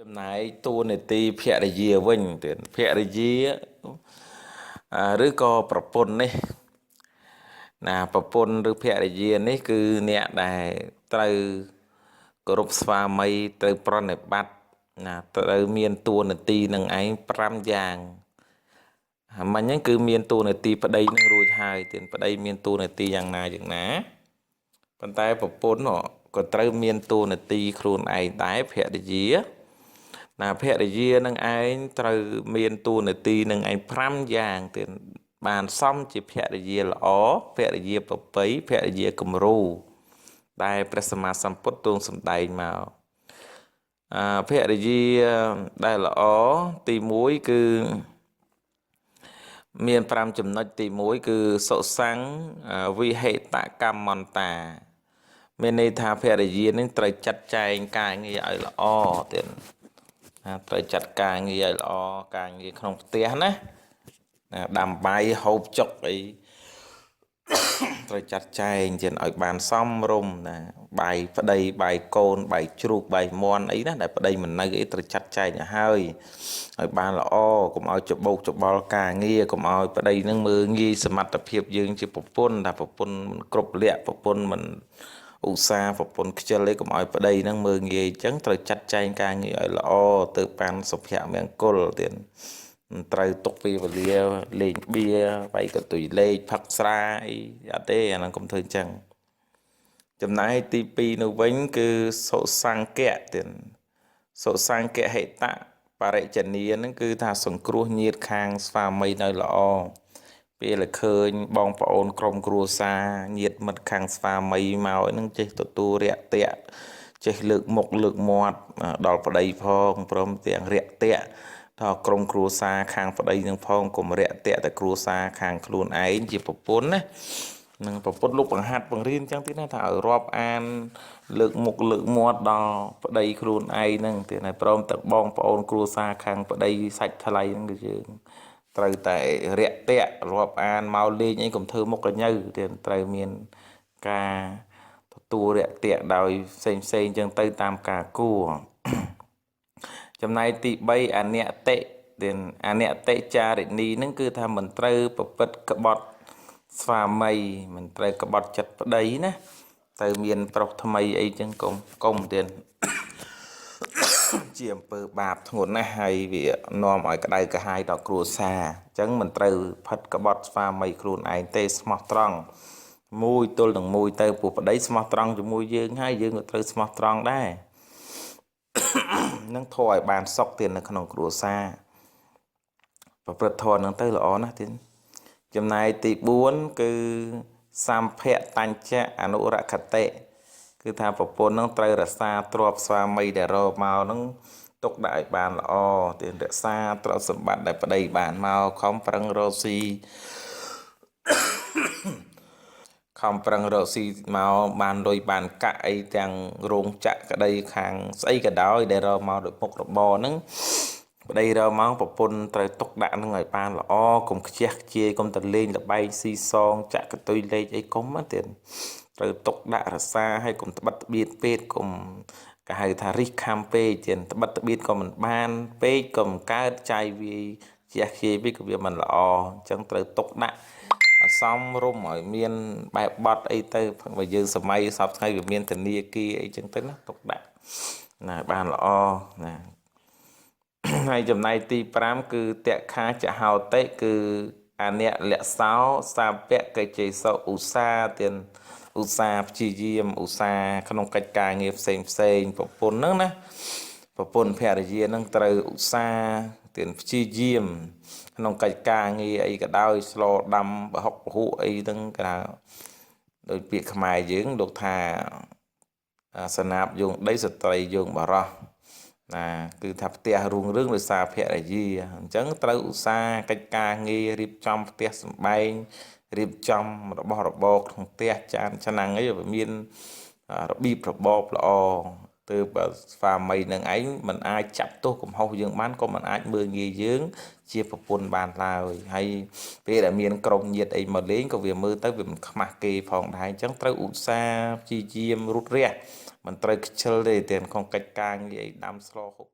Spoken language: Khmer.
ចំណាយតួនាទីភរិយាវិញទៀតភរិយាឬក៏ប្រពន្ធនេះណាប្រពន្ធឬភរិយានេះគឺអ្នកដែលត្រូវគោរពស្វាមីត្រូវប្រណិប័តណាត្រូវមានតួនាទីនឹងឯង5យ៉ាងហើយមិញហ្នឹងគឺមានតួនាទីប្តីនឹងរួចហើយទៀតប្តីមានតួនាទីយ៉ាងណាប៉ុន្តែប្រពន្ធក៏ត្រូវមានតួនាទីខ្លួនឯងដែរភរិយាណាភរិយានឹងឯងត្រូវមានតួនាទីនឹងឯង5យ៉ាងទៀតបានសមជាភរិយាល្អភរិយាប្រពៃភរិយាគំរូដែលព្រះសម្មាសម្ពុទ្ធទ្រង់សម្ដែងមកភរិយាដែលល្អទី1គឺមាន5ចំណុចទី1គឺសុសੰវិហេតកម្មន្តាមានន័យថាភរិយានឹងត្រូវចាត់ចែងការងារឲ្យល្អទៀតត្រូវចាត់ការងារឲ្យល្អការងារក្នុងផ្ទះណាដាំបាយហូបចុកអីត្រូវចាត់ចែងជាឲ្យបានសមរម្យណាបាយប្តីបាយកូនបាយជ្រូកបាយមាន់អីណាដែលប្តីមិននៅអីត្រូវចាត់ចែងឲ្យបានល្អកុំឲ្យច្បោកច្បល់ការងារកុំឲ្យប្តីនឹងមើលងាយសមត្ថភាពយើងជាប្រពន្ធថាប្រពន្ធមិនគ្រប់លក្ខប្រពន្ធមិនឧស្សាហ៍ប្រពន្ធខ្ជិលអីកុំឲ្យប្តីនឹងមើលងាយអញ្ចឹងត្រូវចាត់ចែងការងារឲ្យល្អទៅបានសុភមង្គលទៀតត្រូវទុកពេលវេលាលេងបៀវាយកតុយលេខផឹកស្រាអីអត់ទេអាហ្នឹងកុំធ្វើអញ្ចឹងចំណែកទី2នោះវិញគឺសុសង្កៈទៀតសុសង្កៈហេតៈបរិជ្ជនីហ្នឹងគឺថាសង្គ្រោះញាតិខាងស្វាមីនៅល្អពេលឃើញបងប្អូនក្រុមគ្រួសារញាតិមិត្តខាងស្វាមីមកហ្នឹងចេះទទួលរាក់ទាក់ចេះលើកមុខលើកមាត់ដល់ប្តីផងព្រមទាំងរាក់ទាក់ដល់ក្រុមគ្រួសារខាងប្តីនឹងផងកុំរាក់ទាក់តែគ្រួសារខាងខ្លួនឯងជាប្រពន្ធណានឹងប្រពន្ធលោកបង្ហាត់បង្រៀនអញ្ចឹងទៀតណាថាឲ្យរាប់អានលើកមុខលើកមាត់ដល់ប្តីខ្លួនឯងហ្នឹងទៀតហើយព្រមទាំងបងប្អូនគ្រួសារខាងប្តីសាច់ថ្លៃហ្នឹងគឺយើងត្រូវតែរាក់ទាក់រាប់អានមកលេងអីកុំធ្វើមុខកញ្ញើទៀតត្រូវមានការទទួលរាក់ទាក់ដោយផ្សេងអញ្ចឹងទៅតាមការគួរចំណែកទី3អនតិទៀតអនតិចារិនីហ្នឹងគឺថាមិនត្រូវប្រព្រឹត្តក្បត់ស្វាមីមិនត្រូវក្បត់ចិត្តប្តីណាទៅមានប្រុសថ្មីអីចឹងកុំទៀតជាអំពើបាបធ្ងន់ណាស់ហើយវានាំឲ្យក្តៅក្រហាយដល់គ្រួសារអញ្ចឹងមិនត្រូវផិតក្បត់ស្វាមីខ្លួនឯងទេស្មោះត្រង់មួយទល់នឹងមួយទៅពួកប្តីស្មោះត្រង់ជាមួយយើងហើយយើងក៏ត្រូវស្មោះត្រង់ដែរនឹងធေါ်ឲ្យបានសុខទៀតនៅក្នុងគ្រួសារប្រព្រឹត្តធម៌នឹងទៅល្អណាស់ទៀតចំណែកទី4គឺសម្ភៈតញ្ចៈអនុរខតិគឺថាប្រពន្ធនឹងត្រូវរក្សាទ្រព្យស្វាមីដែលរកមកនឹងទុកដាក់ឲ្យបានល្អទៀតរក្សាទ្រព្យសម្បត្តិដែលប្តីបានមកខំប្រឹងរកស៊ីមកបានលុយបានកាក់អីទាំងរោងចក្រក្តីខាងស្អីក៏ដោយដែលរកមកដោយមុខរបរហ្នឹងប្តីរកមកប្រពន្ធត្រូវទុកដាក់នឹងឲ្យបានល្អកុំខ្ជះខ្ជាយកុំទៅលេងល្បែងស៊ីសងចាក់កតុយលេខអីកុំទៀតត្រូវទុកដាក់រក្សាឲ្យកុំត្បិតត្បៀតពេកកុំគេហៅថារិះខំពេកទៀតត្បិតត្បៀតក៏មិនបានពេកក៏មិនកើតចាយវាជះខ្ជាយពេកក៏វាមិនល្អអញ្ចឹងត្រូវទុកដាក់សមរម្យឲ្យមានបែបបត់អីទៅបើយើងសម័យសពថ្ងៃវាមានធនាគារអីចឹងទៅណាទុកដាក់ណាបានល្អណាហើយចំណែកទី5គឺតក្ខាចហោតិគឺអនិលសោសាពៈកិច្ចេសោឧស្សាហ៍ទៀតឧស្សាហ៍ព្យាយាមឧស្សាហ៍ក្នុងកិច្ចការងារផ្សេងប្រពន្ធហ្នឹងណាប្រពន្ធភរិយាហ្នឹងត្រូវឧស្សាហ៍ទៀតព្យាយាមក្នុងកិច្ចការងារអីក៏ដោយស្លដាំបហុកពហុអីហ្នឹងគេថាដោយពាក្យខ្មែរយើងលោកថាសនាបយោងដីស្ត្រីយោងបរោះណាគឺថាផ្ទះរុងរឿងដោយសារភរិយាអញ្ចឹងត្រូវឧស្សាហ៍កិច្ចការងាររៀបចំផ្ទះសម្បែងរៀបចំរបស់របរក្នុងផ្ទះចានឆ្នាំងអីវាមានរបៀបរបបល្អទើបស្វាមីនឹងឯងមិនអាចចាប់ទោសកំហុសយើងបានក៏មិនអាចមើលងាយយើងជាប្រពន្ធបានឡើយហើយពេលដែលមានក្រុមញាតិអីមកលេងក៏វាមើលទៅវាមិនខ្មាស់គេផងដែរអញ្ចឹងត្រូវឧស្សាហ៍ព្យាយាមរុតរះមិនត្រូវខ្ជិលទេទាំងក្នុងកិច្ចការងារអីដាំស្លហុក